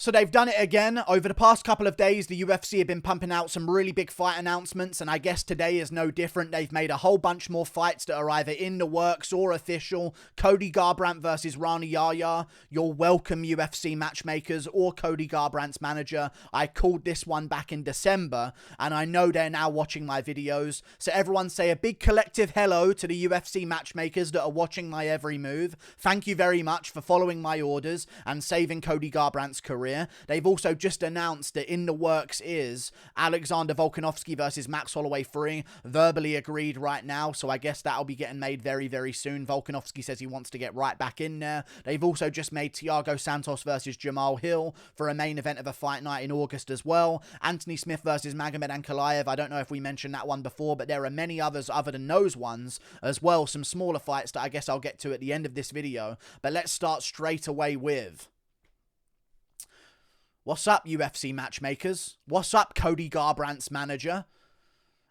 So they've done it again. Over the past couple of days, the UFC have been pumping out some really big fight announcements, and I guess today is no different. They've made a whole bunch more fights that are either in the works or official. Cody Garbrandt versus Rani Yahya. You're welcome, UFC matchmakers or Cody Garbrandt's manager. I called this one back in December, and I know they're now watching my videos. So everyone say a big collective hello to the UFC matchmakers that are watching my every move. Thank you very much for following my orders and saving Cody Garbrandt's career. They've also just announced that in the works is Alexander Volkanovski versus Max Holloway 3, verbally agreed right now, so I guess that'll be getting made very, very soon. Volkanovski says he wants to get right back in there. They've also just made Thiago Santos versus Jamahal Hill for a main event of a fight night in August as well. Anthony Smith versus Magomed Ankalaev. I don't know if we mentioned that one before, but there are many others other than those ones as well. Some smaller fights that I guess I'll get to at the end of this video. But let's start straight away with... What's up, UFC matchmakers? What's up, Cody Garbrandt's manager?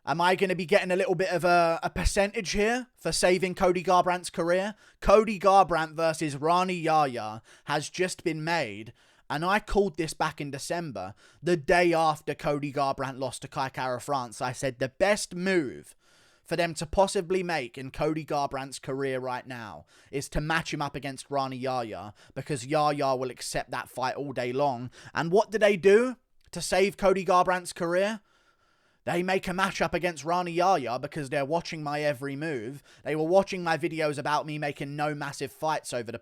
Am I going to be getting a little bit of a percentage here for saving Cody Garbrandt's career? Cody Garbrandt versus Rani Yahya has just been made, and I called this back in December, the day after Cody Garbrandt lost to Kape France. I said the best move for them to possibly make in Cody Garbrandt's career right now is to match him up against Rani Yahya, because Yahya will accept that fight all day long. And what do they do to save Cody Garbrandt's career? They make a matchup against Rani Yahya because they're watching my every move. They were watching my videos about me making no massive fights over the...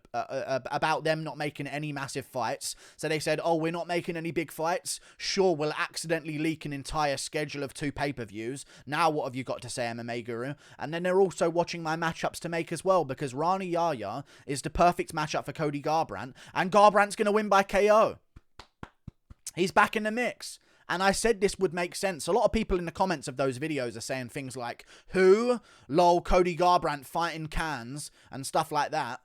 about them not making any massive fights. So they said, oh, we're not making any big fights? Sure, we'll accidentally leak an entire schedule of 2 pay-per-views. Now what have you got to say, MMA Guru? And then they're also watching my matchups to make as well, because Rani Yahya is the perfect matchup for Cody Garbrandt, and Garbrandt's going to win by KO. He's back in the mix. And I said this would make sense. A lot of people in the comments of those videos are saying things like, who? Lol, Cody Garbrandt fighting cans and stuff like that.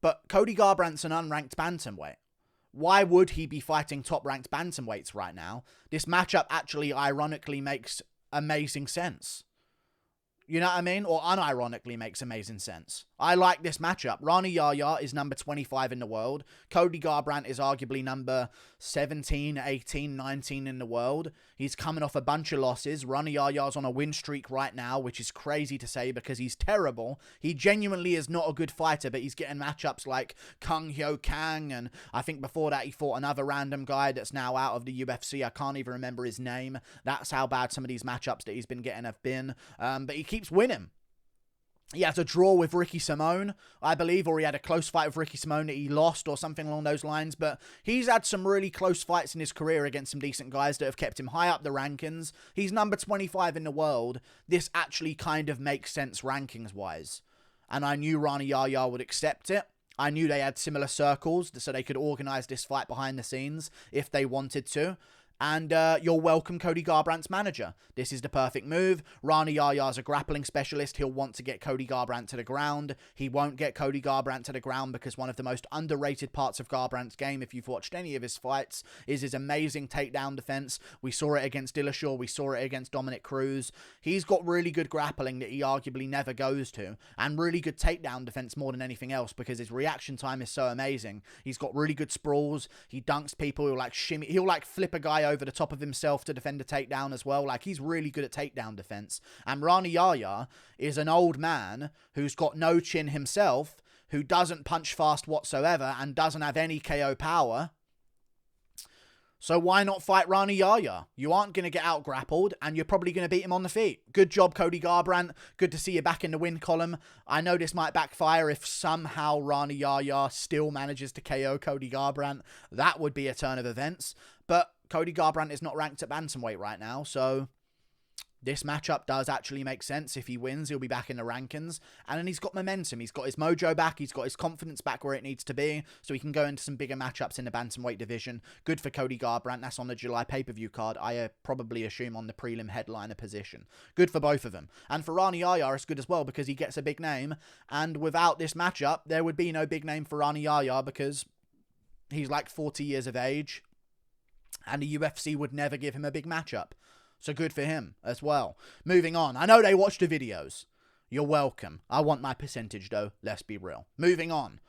But Cody Garbrandt's an unranked bantamweight. Why would he be fighting top-ranked bantamweights right now? This matchup actually ironically makes amazing sense. You know what I mean? Or unironically makes amazing sense. I like this matchup. Rani Yahya is number 25 in the world. Cody Garbrandt is arguably number 17, 18, 19 in the world. He's coming off a bunch of losses. Rani Yahya's on a win streak right now, which is crazy to say because he's terrible. He genuinely is not a good fighter, but he's getting matchups like Kung Hyo Kang, and I think before that he fought another random guy that's now out of the UFC. I can't even remember his name. That's how bad some of these matchups that he's been getting have been. But he keeps winning. He has a draw with Ricky Simone, I believe, or he had a close fight with Ricky Simone that he lost or something along those lines. But he's had some really close fights in his career against some decent guys that have kept him high up the rankings. He's number 25 in the world. This actually kind of makes sense rankings-wise. And I knew Rani Yahya would accept it. I knew they had similar circles, so they could organize this fight behind the scenes if they wanted to. And you're welcome, Cody Garbrandt's manager. This is the perfect move. Rani Yahya is a grappling specialist. He'll want to get Cody Garbrandt to the ground. He won't get Cody Garbrandt to the ground because one of the most underrated parts of Garbrandt's game, if you've watched any of his fights, is his amazing takedown defense. We saw it against Dillashaw. We saw it against Dominic Cruz. He's got really good grappling that he arguably never goes to, and really good takedown defense more than anything else because his reaction time is so amazing. He's got really good sprawls. He dunks people. He'll like shimmy. He'll like flip a guy over the top of himself to defend a takedown as well. Like, he's really good at takedown defense. And Rani Yahya is an old man who's got no chin himself, who doesn't punch fast whatsoever and doesn't have any KO power. So why not fight Rani Yahya? You aren't going to get out grappled, and you're probably going to beat him on the feet. Good job, Cody Garbrandt. Good to see you back in the win column. I know this might backfire if somehow Rani Yahya still manages to KO Cody Garbrandt. That would be a turn of events. But Cody Garbrandt is not ranked at bantamweight right now, so this matchup does actually make sense. If he wins, he'll be back in the rankings, and then he's got momentum. He's got his mojo back. He's got his confidence back where it needs to be, so he can go into some bigger matchups in the bantamweight division. Good for Cody Garbrandt. That's on the July pay-per-view card. I probably assume on the prelim headliner position. Good for both of them. And for Rani Yahya, it's good as well because he gets a big name, and without this matchup, there would be no big name for Rani Yahya because he's like 40 years of age, and the UFC would never give him a big matchup. So good for him as well. Moving on. I know they watched the videos. You're welcome. I want my percentage though. Let's be real. Moving on.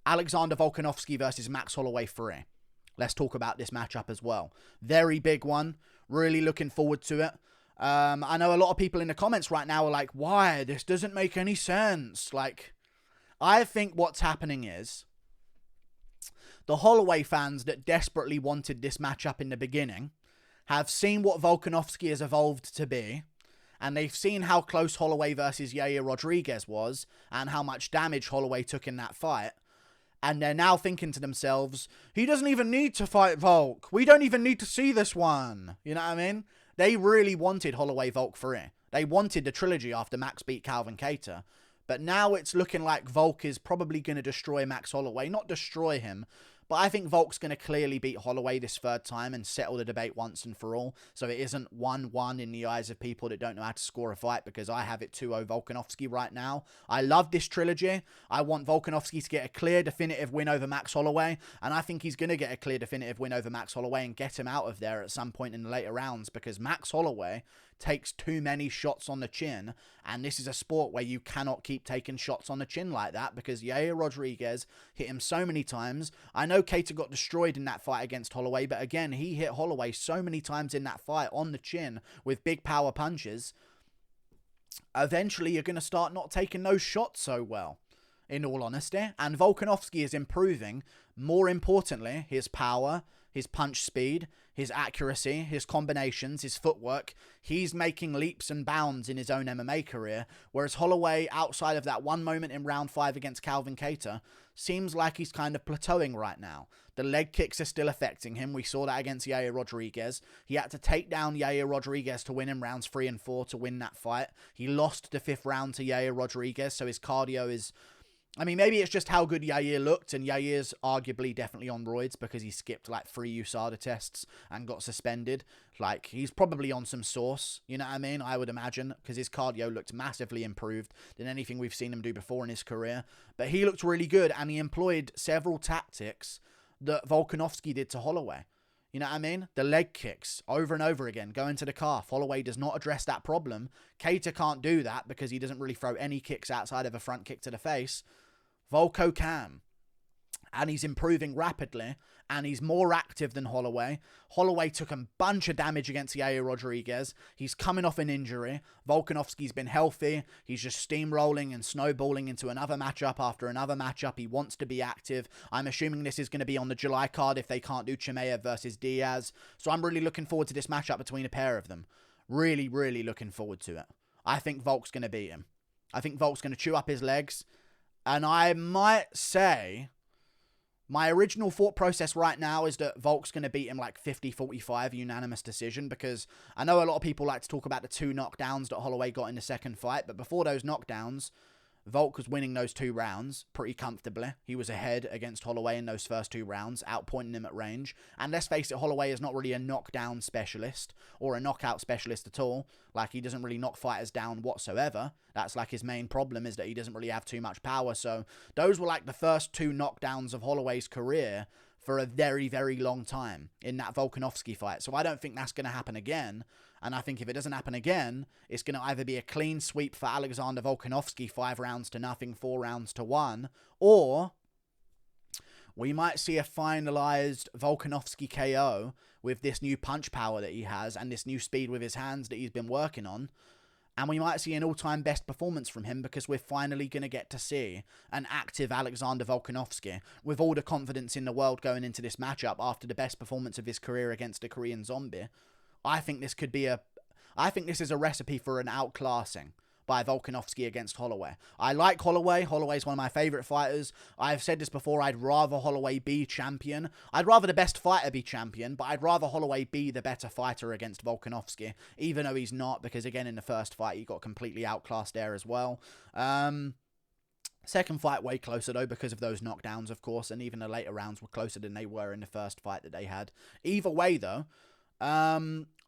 Alexander Volkonovski versus Max Holloway 3. let's talk about this matchup as well. Very big one. Really looking forward to it. I know a lot of people in the comments right now are like, why? This doesn't make any sense. Like, I think what's happening is the Holloway fans that desperately wanted this matchup in the beginning have seen what Volkanovski has evolved to be, and they've seen how close Holloway versus Yaya Rodriguez was and how much damage Holloway took in that fight. And they're now thinking to themselves, he doesn't even need to fight Volk. We don't even need to see this one. You know what I mean? They really wanted Holloway Volk 3. They wanted the trilogy after Max beat Calvin Kattar. But now it's looking like Volk is probably going to destroy Max Holloway. Not destroy him, but I think Volk's going to clearly beat Holloway this third time and settle the debate once and for all. So it isn't 1-1 in the eyes of people that don't know how to score a fight, because I have it 2-0 Volkanovski right now. I love this trilogy. I want Volkanovski to get a clear, definitive win over Max Holloway. And I think he's going to get a clear, definitive win over Max Holloway and get him out of there at some point in the later rounds, because Max Holloway takes too many shots on the chin, and this is a sport where you cannot keep taking shots on the chin like that, because Yaya Rodriguez hit him so many times. I know Kape got destroyed in that fight against Holloway, but again, he hit Holloway so many times in that fight on the chin with big power punches. Eventually, you're going to start not taking those shots so well, in all honesty. And Volkanovski is improving, more importantly, his power, his punch speed, his accuracy, his combinations, his footwork. He's making leaps and bounds in his own MMA career, whereas Holloway, outside of that one moment in round 5 against Calvin Kattar, seems like he's kind of plateauing right now. The leg kicks are still affecting him. We saw that against Yaya Rodriguez. He had to take down Yaya Rodriguez to win in rounds 3 and 4 to win that fight. He lost the 5th round to Yaya Rodriguez, so his cardio is... I mean, maybe it's just how good Yaya looked, and Yaya's arguably definitely on roids because he skipped like 3 USADA tests and got suspended. Like, he's probably on some sauce, you know what I mean? I would imagine, because his cardio looked massively improved than anything we've seen him do before in his career. But he looked really good, and he employed several tactics that Volkanovski did to Holloway. You know what I mean? The leg kicks over and over again, going to the calf. Holloway does not address that problem. Kattar can't do that because he doesn't really throw any kicks outside of a front kick to the face. Volko can. And he's improving rapidly. And he's more active than Holloway. Holloway took a bunch of damage against Yaya Rodriguez. He's coming off an injury. Volkanovski's been healthy. He's just steamrolling and snowballing into another matchup after another matchup. He wants to be active. I'm assuming this is going to be on the July card if they can't do Chimaev versus Diaz. So I'm really looking forward to this matchup between a pair of them. Really, really looking forward to it. I think Volk's going to beat him. I think Volk's going to chew up his legs. And I might say, my original thought process right now is that Volk's going to beat him like 50-45 unanimous decision, because I know a lot of people like to talk about the 2 knockdowns that Holloway got in the second fight, but before those knockdowns, Volk was winning those 2 rounds pretty comfortably. He was ahead against Holloway in those first 2 rounds, outpointing him at range. And let's face it, Holloway is not really a knockdown specialist or a knockout specialist at all. Like, he doesn't really knock fighters down whatsoever. That's like his main problem, is that he doesn't really have too much power. So those were like the first 2 knockdowns of Holloway's career for a very, very long time in that Volkanovski fight. So I don't think that's going to happen again. And I think if it doesn't happen again, it's going to either be a clean sweep for Alexander Volkanovski, 5 rounds to nothing, 4 rounds to 1, or we might see a finalized Volkanovski KO with this new punch power that he has and this new speed with his hands that he's been working on. And we might see an all-time best performance from him, because we're finally going to get to see an active Alexander Volkanovski with all the confidence in the world going into this matchup after the best performance of his career against a Korean zombie. I think this is a recipe for an outclassing by Volkanovski against Holloway. I like Holloway. Holloway's one of my favourite fighters. I've said this before, I'd rather Holloway be champion. I'd rather the best fighter be champion, but I'd rather Holloway be the better fighter against Volkanovski, even though he's not, because again, in the first fight, he got completely outclassed there as well. Second fight way closer though, because of those knockdowns, of course, and even the later rounds were closer than they were in the first fight that they had. Either way though,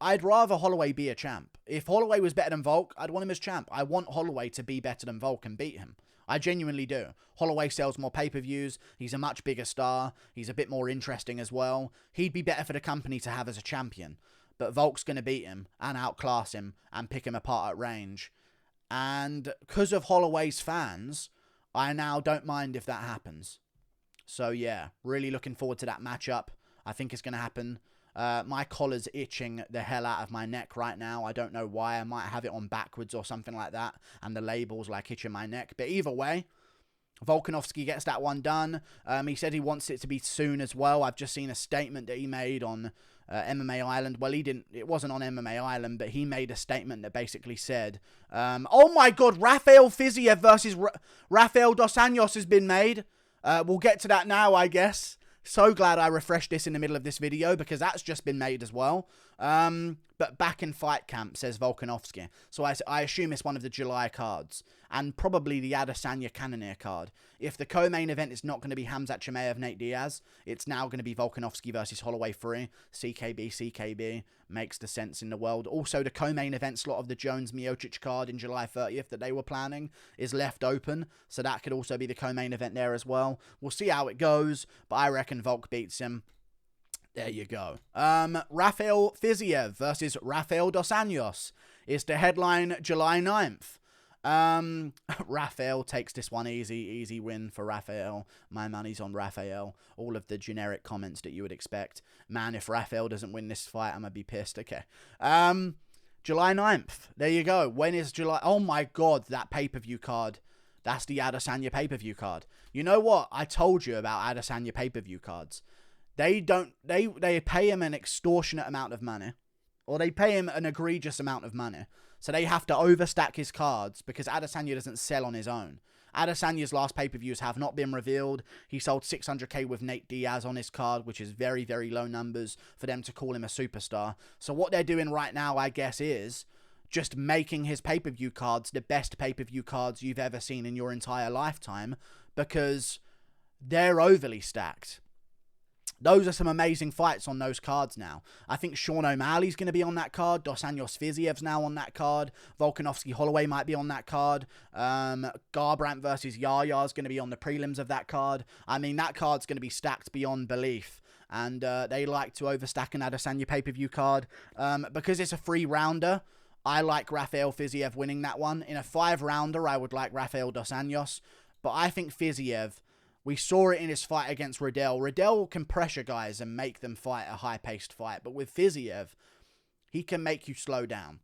I'd rather Holloway be a champ. If Holloway was better than Volk, I'd want him as champ. I want Holloway to be better than Volk and beat him. I genuinely do. Holloway sells more pay-per-views. He's a much bigger star. He's a bit more interesting as well. He'd be better for the company to have as a champion. But Volk's going to beat him and outclass him and pick him apart at range. And because of Holloway's fans, I now don't mind if that happens. So yeah, really looking forward to that matchup. I think it's going to happen. My collar's itching the hell out of my neck right now. I don't know why. I might have it on backwards or something like that, and the label's like itching my neck. But either way, Volkonovsky gets that one done. He said he wants it to be soon as well. I've just seen a statement that he made on MMA Island. Well, he didn't. It wasn't on MMA Island, but he made a statement that basically said, "Oh my God, Rafael Fiziev versus Rafael dos Anjos has been made." We'll get to that now, I guess. So glad I refreshed this in the middle of this video because that's just been made as well. But back in fight camp, says Volkanovski. So I assume it's one of the July cards. And probably the Adesanya Cannonier card. If the co-main event is not going to be Khamzat Chimaev, Nate Diaz, it's now going to be Volkanovski versus Holloway 3. CKB. Makes the sense in the world. Also, the co-main event slot of the Jones-Miocic card in July 30th that they were planning is left open. So that could also be the co-main event there as well. We'll see how it goes. But I reckon Volk beats him. There you go. Rafael Fiziev versus Rafael dos Anjos is the headline July 9th. Rafael takes this one easy win for Rafael. My money's on Rafael. All of the generic comments that you would expect. Man, if Rafael doesn't win this fight, I'm gonna be pissed. Okay. July 9th. There you go. When is July? Oh my God, that pay-per-view card. That's the Adesanya pay-per-view card. You know what? I told you about Adesanya pay-per-view cards. They pay him an extortionate amount of money, or they pay him an egregious amount of money. So they have to overstack his cards because Adesanya doesn't sell on his own. Adesanya's last pay-per-views have not been revealed. He sold 600k with Nate Diaz on his card, which is very, very low numbers for them to call him a superstar. So what they're doing right now, I guess, is just making his pay-per-view cards the best pay-per-view cards you've ever seen in your entire lifetime because they're overly stacked. Those are some amazing fights on those cards now. I think Sean O'Malley's going to be on that card. Dos Anjos Fiziev's now on that card. Volkanovski Holloway might be on that card. Garbrandt versus Yaya is going to be on the prelims of that card. I mean, that card's going to be stacked beyond belief. And they like to overstack an Adesanya pay-per-view card. Because it's a 3-rounder, I like Rafael Fiziev winning that one. In a 5-rounder, I would like Rafael Dos Anjos. But I think Fiziev... We saw it in his fight against Riddell. Riddell can pressure guys and make them fight a high-paced fight. But with Fiziev, he can make you slow down.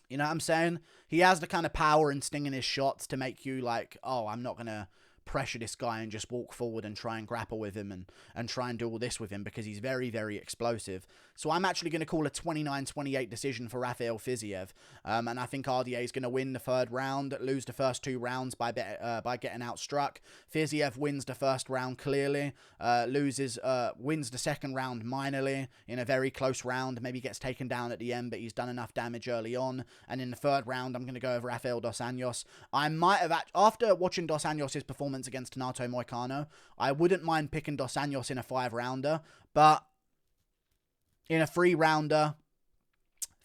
You know what I'm saying? He has the kind of power and sting in his shots to make you like, oh, I'm not going to pressure this guy and just walk forward and try and grapple with him and try and do all this with him because he's very, very explosive. So I'm actually going to call a 29-28 decision for Rafael Fiziev. And I think RDA is going to win the 3rd round, lose the first 2 rounds by getting outstruck. Fiziev wins the 1st round clearly, wins the 2nd round minorly in a very close round. Maybe gets taken down at the end, but he's done enough damage early on. And in the 3rd round, I'm going to go with Rafael Dos Anjos. I might have, after watching Dos Anjos' performance against Renato Moicano, I wouldn't mind picking Dos Anjos in a 5-rounder, but in a 3-rounder,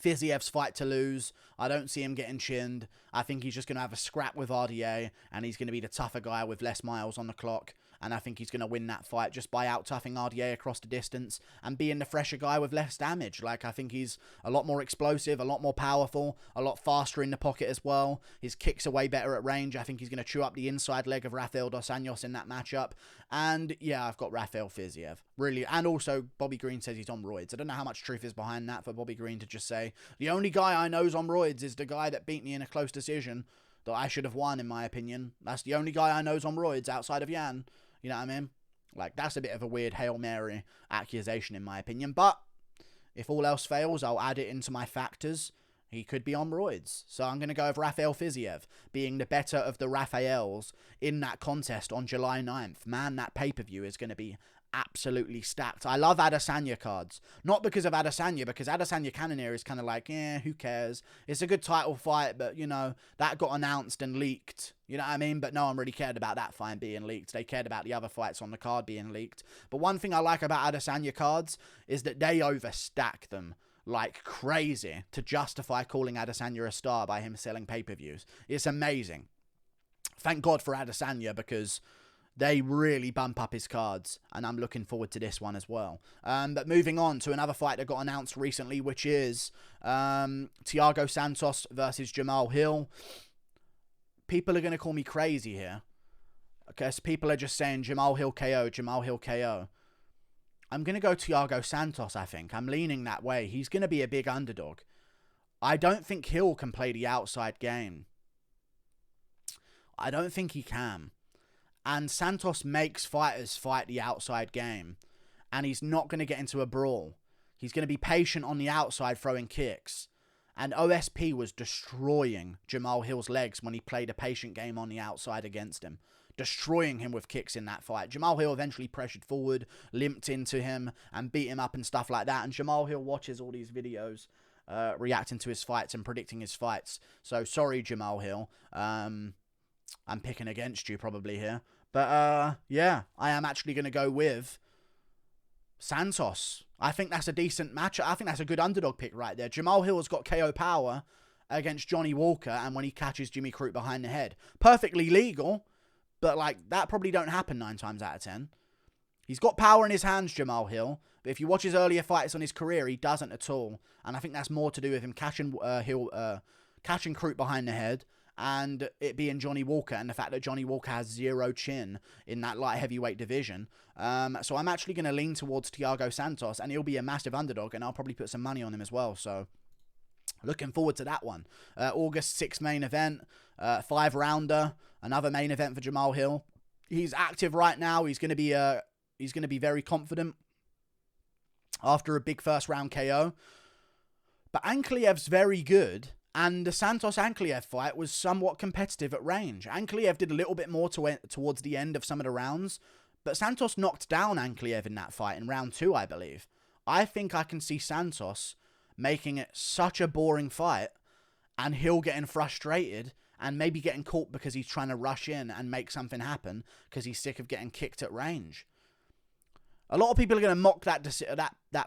Fiziev's fight to lose. I don't see him getting chinned. I think he's just going to have a scrap with RDA, and he's going to be the tougher guy with less miles on the clock. And I think he's going to win that fight just by out-toughing RDA across the distance and being the fresher guy with less damage. Like, I think he's a lot more explosive, a lot more powerful, a lot faster in the pocket as well. His kicks are way better at range. I think he's going to chew up the inside leg of Rafael Dos Anjos in that matchup. And, yeah, I've got Rafael Fiziev. Really. And also, Bobby Green says he's on roids. I don't know how much truth is behind that for Bobby Green to just say, the only guy I know's on roids is the guy that beat me in a close decision that I should have won, in my opinion. That's the only guy I know's on roids outside of Yan. You know what I mean? Like, that's a bit of a weird Hail Mary accusation, in my opinion. But if all else fails, I'll add it into my factors. He could be on roids. So I'm going to go with Rafael Fiziev being the better of the Rafaels in that contest on July 9th. Man, that pay-per-view is going to be absolutely stacked. I love Adesanya cards. Not because of Adesanya, because Adesanya Cannonier is kind of like, who cares? It's a good title fight, but, you know, that got announced and leaked. You know what I mean? But no one really cared about that fight being leaked. They cared about the other fights on the card being leaked. But one thing I like about Adesanya cards is that they overstack them like crazy to justify calling Adesanya a star by him selling pay-per-views. It's amazing. Thank God for Adesanya, because they really bump up his cards, and I'm looking forward to this one as well. But moving on to another fight that got announced recently, which is Thiago Santos versus Jamahal Hill. People are going to call me crazy here, because people are just saying Jamahal Hill KO, Jamahal Hill KO. I'm going to go Thiago Santos, I think. I'm leaning that way. He's going to be a big underdog. I don't think Hill can play the outside game. I don't think he can. And Santos makes fighters fight the outside game. And he's not going to get into a brawl. He's going to be patient on the outside throwing kicks. And OSP was destroying Jamahal Hill's legs when he played a patient game on the outside against him. Destroying him with kicks in that fight. Jamahal Hill eventually pressured forward, limped into him, and beat him up and stuff like that. And Jamahal Hill watches all these videos reacting to his fights and predicting his fights. So, sorry, Jamahal Hill. I'm picking against you probably here. But, yeah, I am actually going to go with Santos. I think that's a decent match. I think that's a good underdog pick right there. Jamahal Hill has got KO power against Johnny Walker, and when he catches Jimmy Crute behind the head. Perfectly legal, but like that probably don't happen 9 times out of 10. He's got power in his hands, Jamahal Hill, but if you watch his earlier fights on his career, he doesn't at all. And I think that's more to do with him catching catching Crute behind the head, and it being Johnny Walker, and the fact that Johnny Walker has 0 chin in that light heavyweight division. So I'm actually going to lean towards Thiago Santos, and he'll be a massive underdog, and I'll probably put some money on him as well. So looking forward to that one. August 6th main event, 5-rounder, another main event for Jamahal Hill. He's active right now. He's going to be very confident after a big first round KO. But Ankliev's very good. And the Santos-Ankleev fight was somewhat competitive at range. Ankleev did a little bit more towards the end of some of the rounds, but Santos knocked down Ankleev in that fight in round 2, I believe. I think I can see Santos making it such a boring fight, and Hill getting frustrated, and maybe getting caught because he's trying to rush in and make something happen, because he's sick of getting kicked at range. A lot of people are going to mock that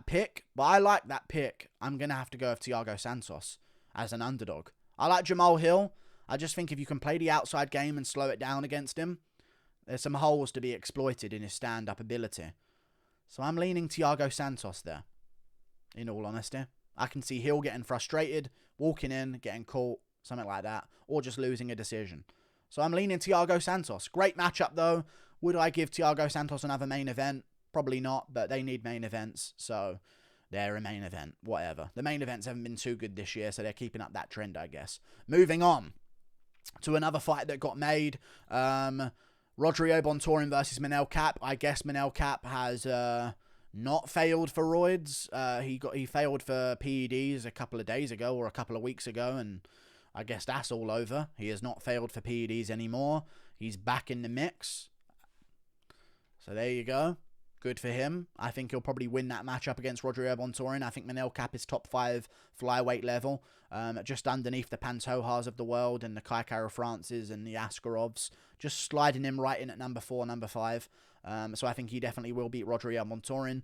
pick, but I like that pick. I'm going to have to go with Thiago Santos as an underdog. I like Jamahal Hill. I just think if you can play the outside game and slow it down against him, there's some holes to be exploited in his stand-up ability. So I'm leaning Thiago Santos there, in all honesty. I can see Hill getting frustrated, walking in, getting caught, something like that, or just losing a decision. So I'm leaning Thiago Santos. Great matchup, though. Would I give Thiago Santos another main event? Probably not, but they need main events, so they're a main event, whatever. The main events haven't been too good this year, so they're keeping up that trend, I guess. Moving on to another fight that got made. Rodrigo Bontorin versus Menel Kape. I guess Menel Kape has not failed for roids. He failed for PEDs a couple of days ago or a couple of weeks ago, and I guess that's all over. He has not failed for PEDs anymore. He's back in the mix. So there you go. Good for him. I think he'll probably win that matchup against Rodrigo Bontorin. I think Menel Kape is top 5 flyweight level. Just underneath the Pantojas of the world and the Kai Kara Francis and the Askarovs. Just sliding him right in at number 4, number 5. So I think he definitely will beat Rodrigo Bontorin.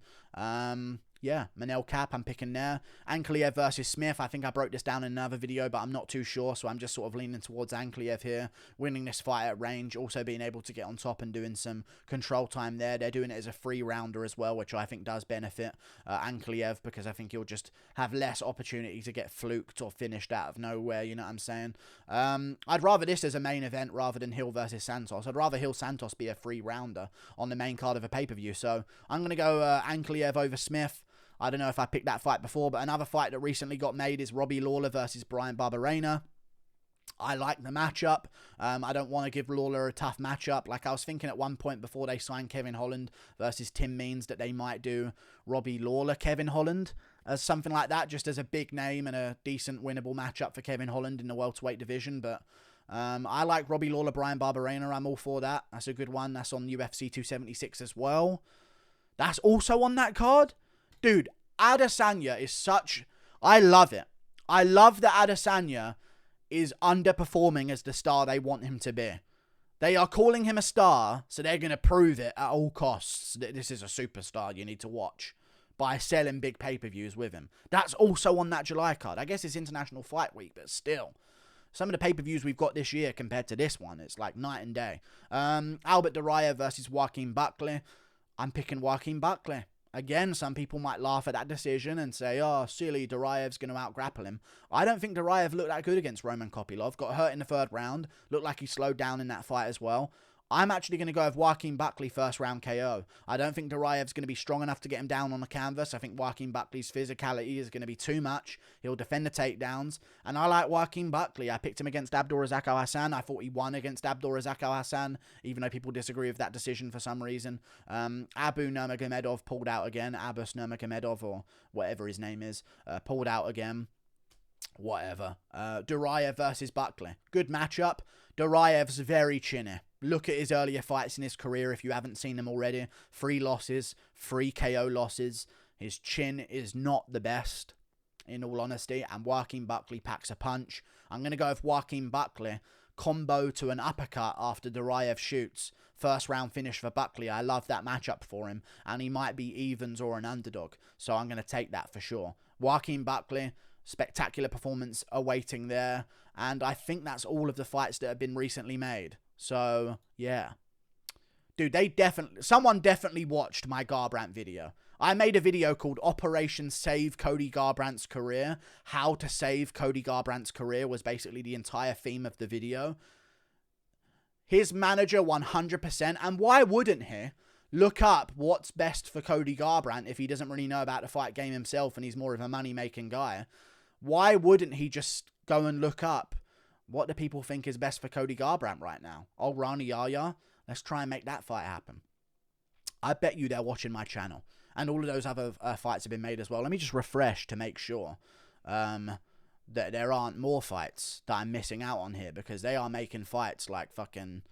Yeah, Menel Kape, I'm picking there. Ankleev versus Smith. I think I broke this down in another video, but I'm not too sure, so I'm just sort of leaning towards Ankleev here. Winning this fight at range, also being able to get on top and doing some control time there. They're doing it as a 3-rounder as well, which I think does benefit Ankleev, because I think he'll just have less opportunity to get fluked or finished out of nowhere, you know what I'm saying? I'd rather this as a main event rather than Hill versus Santos. I'd rather Hill-Santos be a 3-rounder on the main card of a pay-per-view, so I'm going to go Ankleev over Smith. I don't know if I picked that fight before, but another fight that recently got made is Robbie Lawler versus Brian Barberena. I like the matchup. I don't want to give Lawler a tough matchup. Like I was thinking at one point before they signed Kevin Holland versus Tim Means that they might do Robbie Lawler, Kevin Holland, as something like that, just as a big name and a decent winnable matchup for Kevin Holland in the welterweight division. But I like Robbie Lawler, Brian Barberena. I'm all for that. That's a good one. That's on UFC 276 as well. That's also on that card. Dude, Adesanya is such... I love it. I love that Adesanya is underperforming as the star they want him to be. They are calling him a star, so they're going to prove it at all costs that this is a superstar you need to watch by selling big pay-per-views with him. That's also on that July card. I guess it's International Fight Week, but still. Some of the pay-per-views we've got this year compared to this one, it's like night and day. Albert Darya versus Joaquin Buckley. I'm picking Joaquin Buckley. Again, some people might laugh at that decision and say, oh, silly, Duraev's going to out-grapple him. I don't think Duraev looked that good against Roman Kopylov. Got hurt in the 3rd round. Looked like he slowed down in that fight as well. I'm actually going to go with Joaquin Buckley first round KO. I don't think Duraev's going to be strong enough to get him down on the canvas. I think Joaquin Buckley's physicality is going to be too much. He'll defend the takedowns. And I like Joaquin Buckley. I picked him against Abdulrazak Al-Hassan. I thought he won against Abdulrazak Al-Hassan, even though people disagree with that decision for some reason. Abu Nurmagomedov pulled out again. Abbas Nurmagomedov, or whatever his name is, pulled out again. Whatever. Duraev versus Buckley. Good matchup. Duraev's very chinny. Look at his earlier fights in his career if you haven't seen them already. 3 losses, 3 KO losses. His chin is not the best, in all honesty. And Joaquin Buckley packs a punch. I'm going to go with Joaquin Buckley. Combo to an uppercut after Duraev shoots. First round finish for Buckley. I love that matchup for him. And he might be evens or an underdog. So I'm going to take that for sure. Joaquin Buckley, spectacular performance awaiting there. And I think that's all of the fights that have been recently made. So, yeah. Dude, someone definitely watched my Garbrandt video. I made a video called Operation Save Cody Garbrandt's Career. How to save Cody Garbrandt's career was basically the entire theme of the video. His manager 100%, and why wouldn't he look up what's best for Cody Garbrandt if he doesn't really know about the fight game himself and he's more of a money-making guy? Why wouldn't he just go and look up what do people think is best for Cody Garbrandt right now? Oh, Rani Yahya, let's try and make that fight happen. I bet you they're watching my channel. And all of those other fights have been made as well. Let me just refresh to make sure that there aren't more fights that I'm missing out on here, because they are making fights like fucking...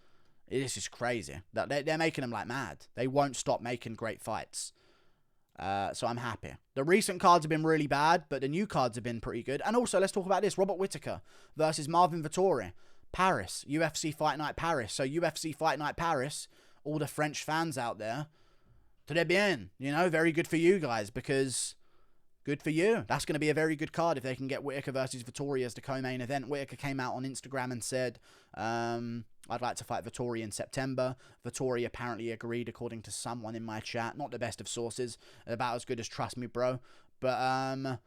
This is crazy. They're making them like mad. They won't stop making great fights. So I'm happy. The recent cards have been really bad, but the new cards have been pretty good. And also, let's talk about this. Robert Whittaker versus Marvin Vittori. Paris. UFC Fight Night Paris. So UFC Fight Night Paris, all the French fans out there, très bien. You know, very good for you guys, because... Good for you. That's going to be a very good card if they can get Whittaker versus Vittori as the co-main event. Whittaker came out on Instagram and said, I'd like to fight Vittori in September. Vittori apparently agreed, according to someone in my chat. Not the best of sources. About as good as Trust Me Bro. But,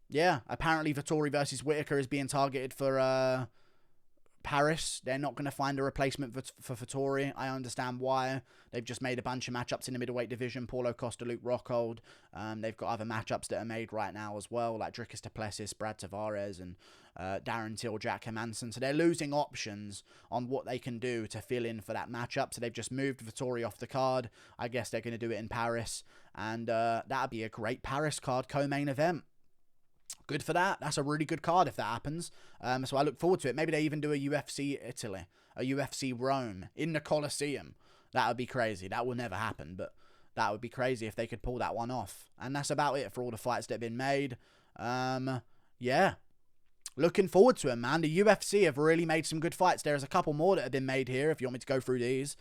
yeah. Apparently Vittori versus Whittaker is being targeted for Paris. They're not going to find a replacement for Vittori. I understand why. They've just made a bunch of matchups in the middleweight division. Paulo Costa, Luke Rockhold. They've got other matchups that are made right now as well, like Dricus Duplessis, Brad Tavares, and Darren Till, Jack Hermansson. So they're losing options on what they can do to fill in for that matchup. So they've just moved Vittori off the card. I guess they're going to do it in Paris. And that'd be a great Paris card co-main event. Good for that. That's a really good card if that happens. So I look forward to it. Maybe they even do a UFC Italy, a UFC Rome in the Colosseum. That would be crazy. That will never happen, but that would be crazy if they could pull that one off. And that's about it for all the fights that have been made. Yeah. Looking forward to it, man. The UFC have really made some good fights. There's a couple more that have been made here if you want me to go through these.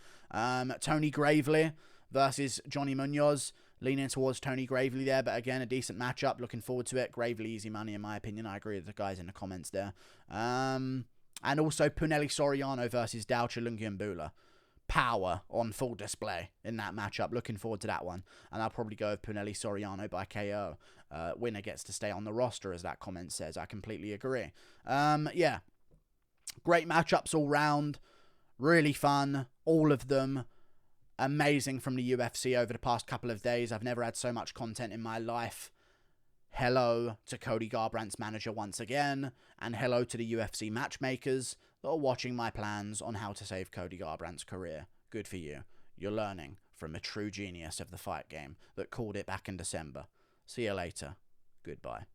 Tony Gravely versus Johnny Munoz. Leaning towards Tony Gravely there, but again, a decent matchup. Looking forward to it. Gravely, easy money in my opinion. I agree with the guys in the comments there. And also Punelli Soriano versus Dao Chilungiambula. Power on full display in that matchup. Looking forward to that one. And I'll probably go with Punelli Soriano by KO. Winner gets to stay on the roster, as that comment says. I completely agree. Yeah. Great matchups all round. Really fun. All of them. Amazing from the UFC over the past couple of days. I've never had so much content in my life. Hello to Cody Garbrandt's manager once again. And hello to the UFC matchmakers that are watching my plans on how to save Cody Garbrandt's career. Good for you. You're learning from a true genius of the fight game that called it back in December. See you later. Goodbye.